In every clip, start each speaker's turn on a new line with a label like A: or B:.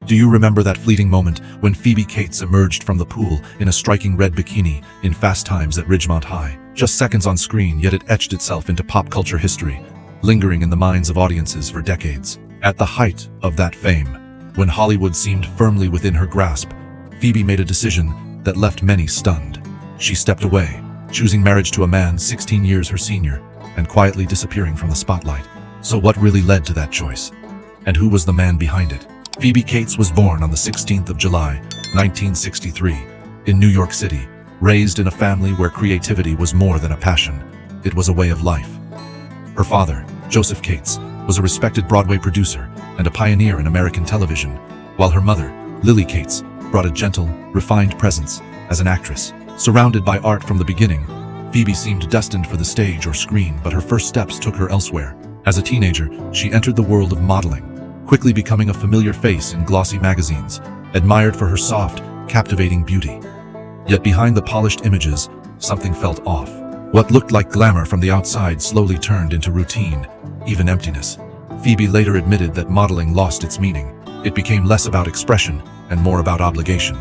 A: Do you remember that fleeting moment when Phoebe Cates emerged from the pool in a striking red bikini in Fast Times at Ridgemont High? Just seconds on screen, yet it etched itself into pop culture history, lingering in the minds of audiences for decades. At the height of that fame, when Hollywood seemed firmly within her grasp, Phoebe made a decision that left many stunned. She stepped away, choosing marriage to a man 16 years her senior, and quietly disappearing from the spotlight. So what really led to that choice? And who was the man behind it? Phoebe Cates was born on the 16th of July, 1963, in New York City, raised in a family where creativity was more than a passion. It was a way of life. Her father, Joseph Cates, was a respected Broadway producer and a pioneer in American television, while her mother, Lily Cates, brought a gentle, refined presence as an actress. Surrounded by art from the beginning, Phoebe seemed destined for the stage or screen, but her first steps took her elsewhere. As a teenager, she entered the world of modeling, quickly becoming a familiar face in glossy magazines, admired for her soft, captivating beauty. Yet behind the polished images, something felt off. What looked like glamour from the outside slowly turned into routine, even emptiness. Phoebe later admitted that modeling lost its meaning. It became less about expression and more about obligation.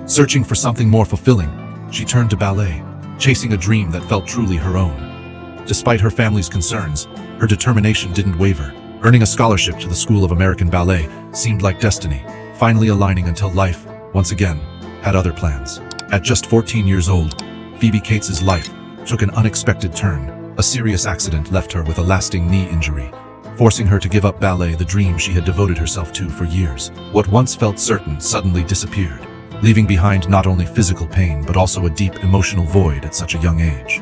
A: Searching for something more fulfilling, she turned to ballet, chasing a dream that felt truly her own. Despite her family's concerns, her determination didn't waver. Earning a scholarship to the School of American Ballet seemed like destiny, finally aligning until life, once again, had other plans. At just 14 years old, Phoebe Cates' life took an unexpected turn. A serious accident left her with a lasting knee injury, forcing her to give up ballet, the dream she had devoted herself to for years. What once felt certain suddenly disappeared, leaving behind not only physical pain but also a deep emotional void at such a young age.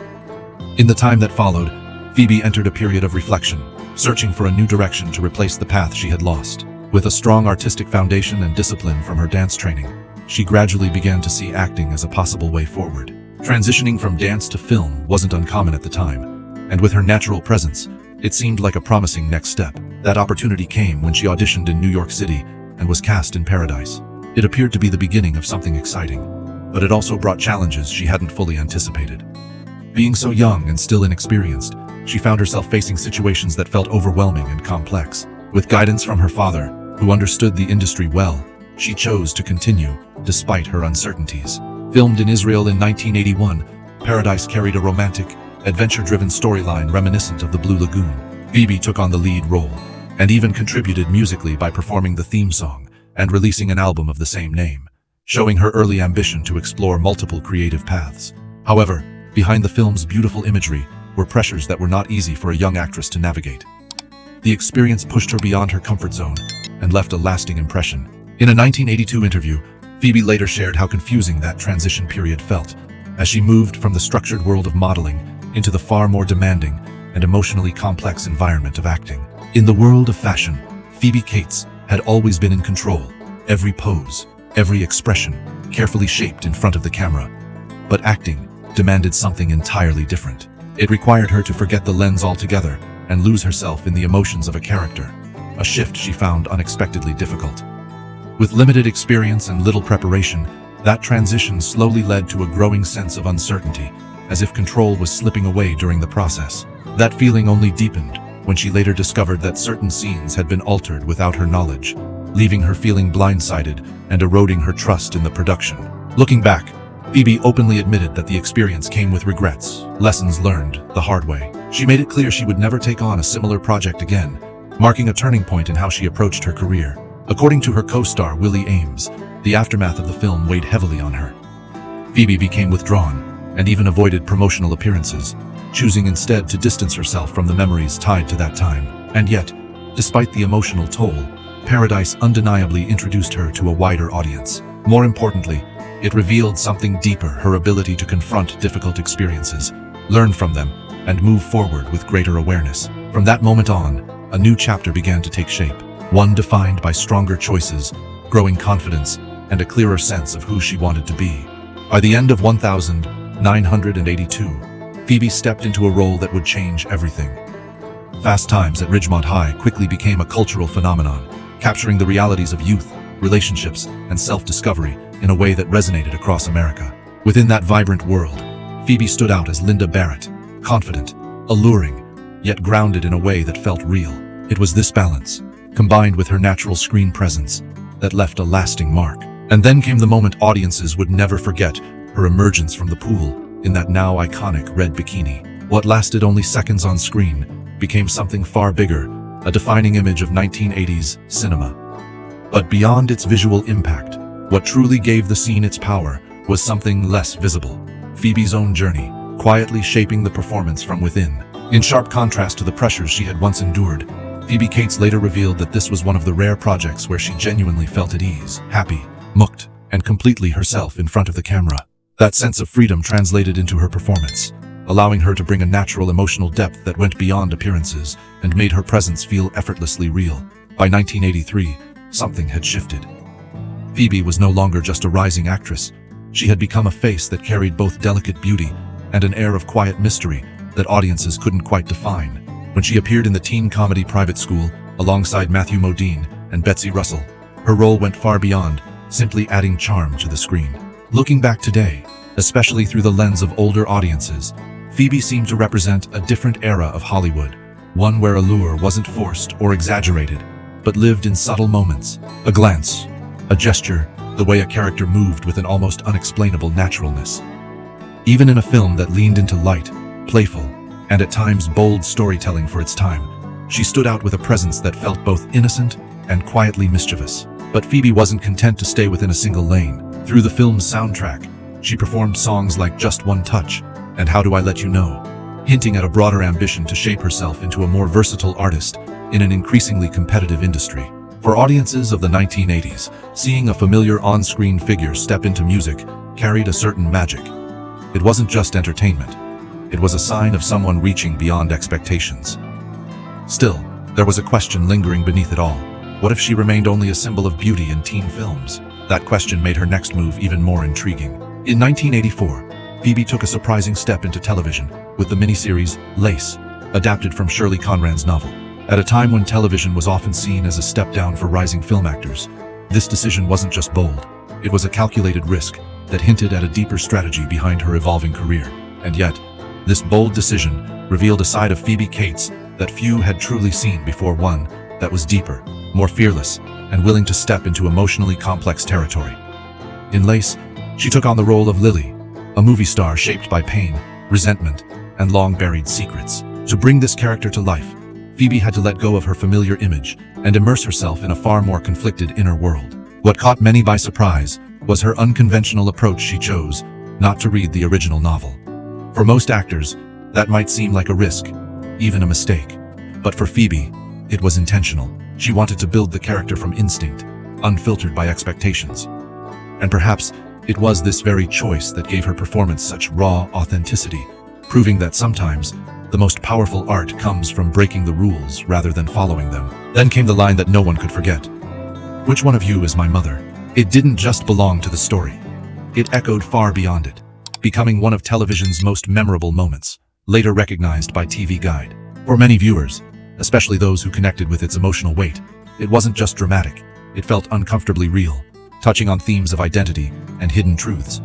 A: In the time that followed, Phoebe entered a period of reflection, searching for a new direction to replace the path she had lost. With a strong artistic foundation and discipline from her dance training, she gradually began to see acting as a possible way forward. Transitioning from dance to film wasn't uncommon at the time, and with her natural presence, it seemed like a promising next step. That opportunity came when she auditioned in New York City and was cast in Paradise. It appeared to be the beginning of something exciting, but it also brought challenges she hadn't fully anticipated. Being so young and still inexperienced, she found herself facing situations that felt overwhelming and complex. With guidance from her father, who understood the industry well, she chose to continue, despite her uncertainties. Filmed in Israel in 1981, Paradise carried a romantic, adventure-driven storyline reminiscent of the Blue Lagoon. Phoebe took on the lead role, and even contributed musically by performing the theme song and releasing an album of the same name, showing her early ambition to explore multiple creative paths. However, behind the film's beautiful imagery were pressures that were not easy for a young actress to navigate. The experience pushed her beyond her comfort zone and left a lasting impression. In a 1982 interview, Phoebe later shared how confusing that transition period felt, as she moved from the structured world of modeling into the far more demanding and emotionally complex environment of acting. In the world of fashion, Phoebe Cates had always been in control, every pose, every expression, carefully shaped in front of the camera. But acting demanded something entirely different. It required her to forget the lens altogether and lose herself in the emotions of a character, a shift she found unexpectedly difficult. With limited experience and little preparation, that transition slowly led to a growing sense of uncertainty, as if control was slipping away during the process. That feeling only deepened when she later discovered that certain scenes had been altered without her knowledge, leaving her feeling blindsided and eroding her trust in the production. Looking back, Phoebe openly admitted that the experience came with regrets, lessons learned the hard way. She made it clear she would never take on a similar project again, marking a turning point in how she approached her career. According to her co-star Willie Ames, the aftermath of the film weighed heavily on her. Phoebe became withdrawn and even avoided promotional appearances, choosing instead to distance herself from the memories tied to that time. And yet, despite the emotional toll, Paradise undeniably introduced her to a wider audience. More importantly, it revealed something deeper: her ability to confront difficult experiences, learn from them, and move forward with greater awareness. From that moment on, a new chapter began to take shape, one defined by stronger choices, growing confidence, and a clearer sense of who she wanted to be. By the end of 1982, Phoebe stepped into a role that would change everything. Fast Times at Ridgemont High quickly became a cultural phenomenon, capturing the realities of youth, relationships, and self-discovery in a way that resonated across America. Within that vibrant world, Phoebe stood out as Linda Barrett, confident, alluring, yet grounded in a way that felt real. It was this balance, combined with her natural screen presence, that left a lasting mark. And then came the moment audiences would never forget, her emergence from the pool in that now iconic red bikini. What lasted only seconds on screen became something far bigger, a defining image of 1980s cinema. But beyond its visual impact, what truly gave the scene its power was something less visible. Phoebe's own journey, quietly shaping the performance from within. In sharp contrast to the pressures she had once endured, Phoebe Cates later revealed that this was one of the rare projects where she genuinely felt at ease, happy, mucked, and completely herself in front of the camera. That sense of freedom translated into her performance, allowing her to bring a natural emotional depth that went beyond appearances and made her presence feel effortlessly real. By 1983, something had shifted. Phoebe was no longer just a rising actress. She had become a face that carried both delicate beauty and an air of quiet mystery that audiences couldn't quite define. When she appeared in the teen comedy Private School, alongside Matthew Modine and Betsy Russell, her role went far beyond simply adding charm to the screen. Looking back today, especially through the lens of older audiences, Phoebe seemed to represent a different era of Hollywood, one where allure wasn't forced or exaggerated, but lived in subtle moments. A glance, a gesture, the way a character moved with an almost unexplainable naturalness. Even in a film that leaned into light, playful, and at times bold storytelling for its time, she stood out with a presence that felt both innocent and quietly mischievous. But Phoebe wasn't content to stay within a single lane. Through the film's soundtrack, she performed songs like Just One Touch and How Do I Let You Know, hinting at a broader ambition to shape herself into a more versatile artist in an increasingly competitive industry. For audiences of the 1980s, seeing a familiar on-screen figure step into music carried a certain magic. It wasn't just entertainment. It was a sign of someone reaching beyond expectations. Still, there was a question lingering beneath it all. What if she remained only a symbol of beauty in teen films? That question made her next move even more intriguing. In 1984, Phoebe took a surprising step into television with the miniseries Lace, adapted from Shirley Conran's novel. At a time when television was often seen as a step down for rising film actors, this decision wasn't just bold. It was a calculated risk that hinted at a deeper strategy behind her evolving career. And yet, this bold decision revealed a side of Phoebe Cates that few had truly seen before, one that was deeper, more fearless, and willing to step into emotionally complex territory. In Lace, she took on the role of Lily, a movie star shaped by pain, resentment, and long-buried secrets. To bring this character to life, Phoebe had to let go of her familiar image and immerse herself in a far more conflicted inner world. What caught many by surprise was her unconventional approach. She chose not to read the original novel. For most actors, that might seem like a risk, even a mistake. But for Phoebe, it was intentional. She wanted to build the character from instinct, unfiltered by expectations. And perhaps it was this very choice that gave her performance such raw authenticity, proving that sometimes the most powerful art comes from breaking the rules rather than following them. Then came the line that no one could forget. "Which one of you is my mother?" It didn't just belong to the story. It echoed far beyond it, becoming one of television's most memorable moments, later recognized by TV Guide. For many viewers, especially those who connected with its emotional weight, it wasn't just dramatic, it felt uncomfortably real, touching on themes of identity and hidden truths.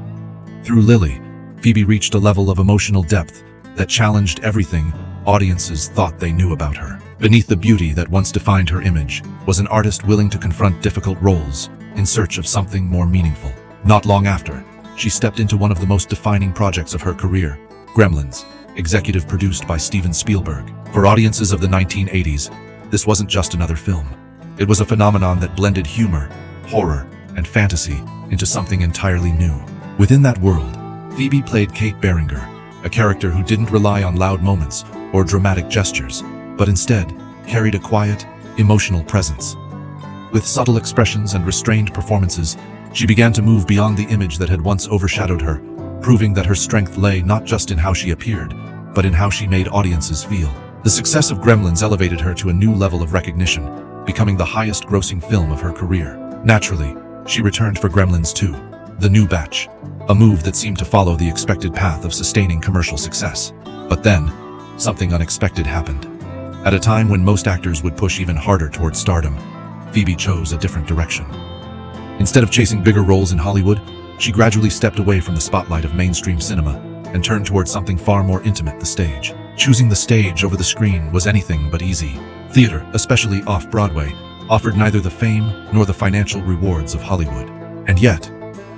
A: Through Lily, Phoebe reached a level of emotional depth that challenged everything audiences thought they knew about her. Beneath the beauty that once defined her image was an artist willing to confront difficult roles in search of something more meaningful. Not long after, she stepped into one of the most defining projects of her career, Gremlins, executive produced by Steven Spielberg. For audiences of the 1980s, this wasn't just another film. It was a phenomenon that blended humor, horror, and fantasy into something entirely new. Within that world, Phoebe played Kate Beringer, a character who didn't rely on loud moments or dramatic gestures, but instead carried a quiet, emotional presence. With subtle expressions and restrained performances, she began to move beyond the image that had once overshadowed her, proving that her strength lay not just in how she appeared, but in how she made audiences feel. The success of Gremlins elevated her to a new level of recognition, becoming the highest-grossing film of her career. Naturally, she returned for Gremlins 2, The New Batch, a move that seemed to follow the expected path of sustaining commercial success. But then, something unexpected happened. At a time when most actors would push even harder towards stardom, Phoebe chose a different direction. Instead of chasing bigger roles in Hollywood, she gradually stepped away from the spotlight of mainstream cinema and turned towards something far more intimate: the stage. Choosing the stage over the screen was anything but easy. Theater, especially off-Broadway, offered neither the fame nor the financial rewards of Hollywood. And yet,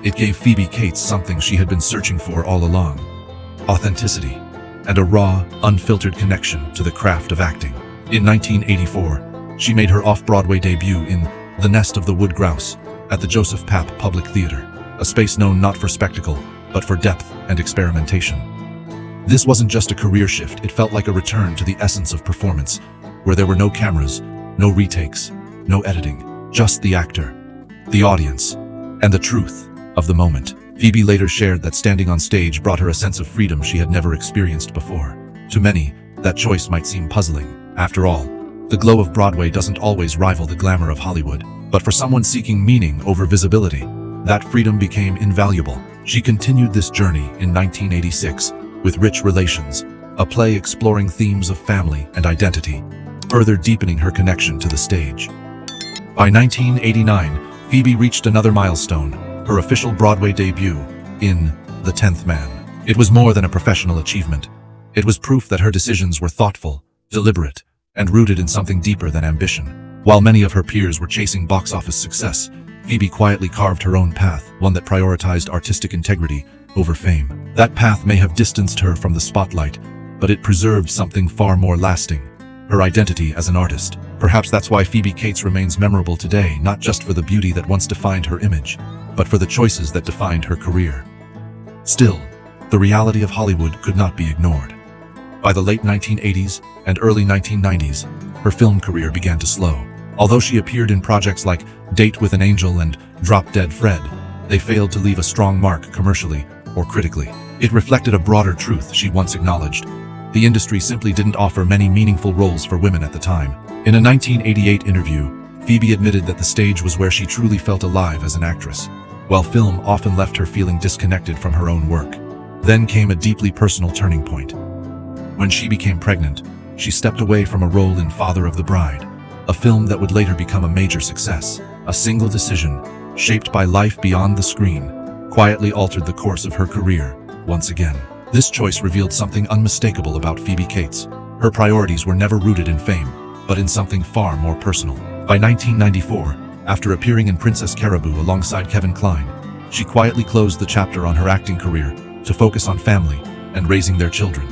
A: it gave Phoebe Cates something she had been searching for all along: authenticity, and a raw, unfiltered connection to the craft of acting. In 1984, she made her off-Broadway debut in The Nest of the Wood Grouse at the Joseph Papp Public Theater, a space known not for spectacle, but for depth and experimentation. This wasn't just a career shift, it felt like a return to the essence of performance, where there were no cameras, no retakes, no editing, just the actor, the audience, and the truth of the moment. Phoebe later shared that standing on stage brought her a sense of freedom she had never experienced before. To many, that choice might seem puzzling. After all, the glow of Broadway doesn't always rival the glamour of Hollywood. But for someone seeking meaning over visibility, that freedom became invaluable. She continued this journey in 1986 with Rich Relations, a play exploring themes of family and identity, further deepening her connection to the stage. By 1989, Phoebe reached another milestone, her official Broadway debut in The 10th Man. It was more than a professional achievement. It was proof that her decisions were thoughtful, deliberate, and rooted in something deeper than ambition. While many of her peers were chasing box office success, Phoebe quietly carved her own path, one that prioritized artistic integrity over fame. That path may have distanced her from the spotlight, but it preserved something far more lasting: her identity as an artist. Perhaps that's why Phoebe Cates remains memorable today, not just for the beauty that once defined her image, but for the choices that defined her career. Still, the reality of Hollywood could not be ignored. By the late 1980s and early 1990s, her film career began to slow. Although she appeared in projects like Date with an Angel and Drop Dead Fred, they failed to leave a strong mark commercially or critically. It reflected a broader truth she once acknowledged: the industry simply didn't offer many meaningful roles for women at the time. In a 1988 interview, Phoebe admitted that the stage was where she truly felt alive as an actress, while film often left her feeling disconnected from her own work. Then came a deeply personal turning point. When she became pregnant, she stepped away from a role in Father of the Bride, a film that would later become a major success. A single decision, shaped by life beyond the screen, quietly altered the course of her career once again. This choice revealed something unmistakable about Phoebe Cates. Her priorities were never rooted in fame, but in something far more personal. By 1994, after appearing in Princess Caraboo alongside Kevin Kline, she quietly closed the chapter on her acting career to focus on family and raising their children.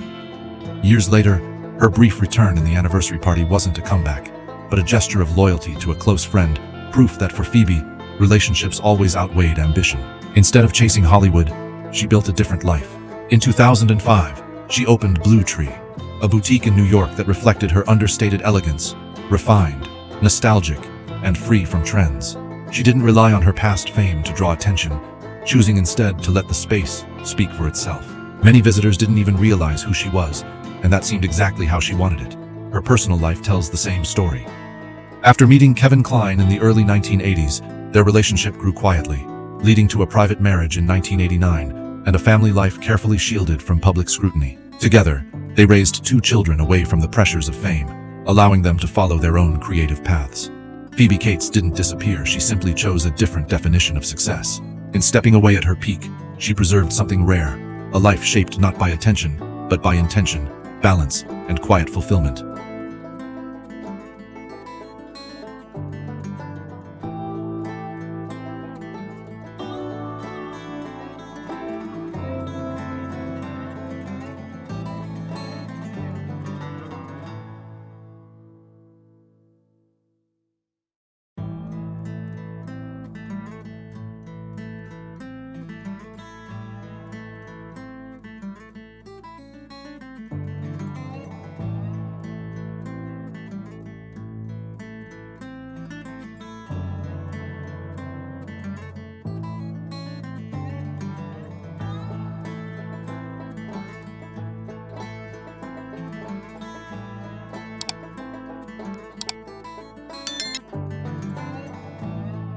A: Years later, her brief return in the anniversary party wasn't a comeback, but a gesture of loyalty to a close friend, proof that for Phoebe, relationships always outweighed ambition. Instead of chasing Hollywood, she built a different life. In 2005, she opened Blue Tree, a boutique in New York that reflected her understated elegance, refined, nostalgic, and free from trends. She didn't rely on her past fame to draw attention, choosing instead to let the space speak for itself. Many visitors didn't even realize who she was, and that seemed exactly how she wanted it. Her personal life tells the same story. After meeting Kevin Kline in the early 1980s, their relationship grew quietly, leading to a private marriage in 1989 and a family life carefully shielded from public scrutiny. Together, they raised 2 children away from the pressures of fame, allowing them to follow their own creative paths. Phoebe Cates didn't disappear, she simply chose a different definition of success. In stepping away at her peak, she preserved something rare, a life shaped not by attention, but by intention, balance, and quiet fulfillment.